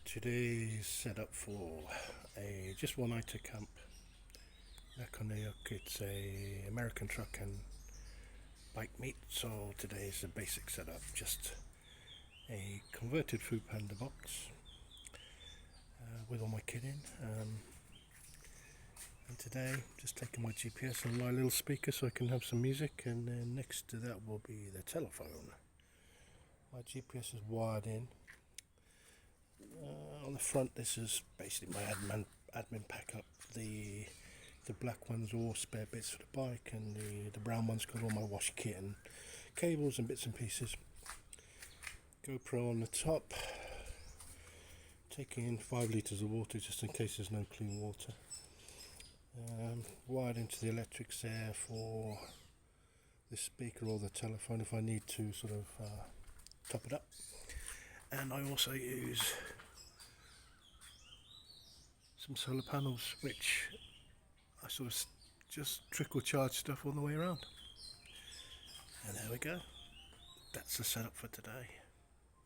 Today's setup for a just one night to camp back on New York. It's a American truck and bike meet. So today's a basic setup, just a converted Food Panda box with all my kit in. And today, just taking my GPS and my little speaker so I can have some music. And then next to that will be the telephone. My GPS is wired in. On the front, this is basically my admin pack up. The black one's all spare bits for the bike, and the brown one's got all my wash kit and cables and bits and pieces. GoPro on the top, taking in 5 litres of water just in case there's no clean water. Wired into the electrics there for the speaker or the telephone if I need to sort of top it up. And I also use some solar panels, which I sort of just trickle charge stuff all the way around. And there we go. That's the setup for today.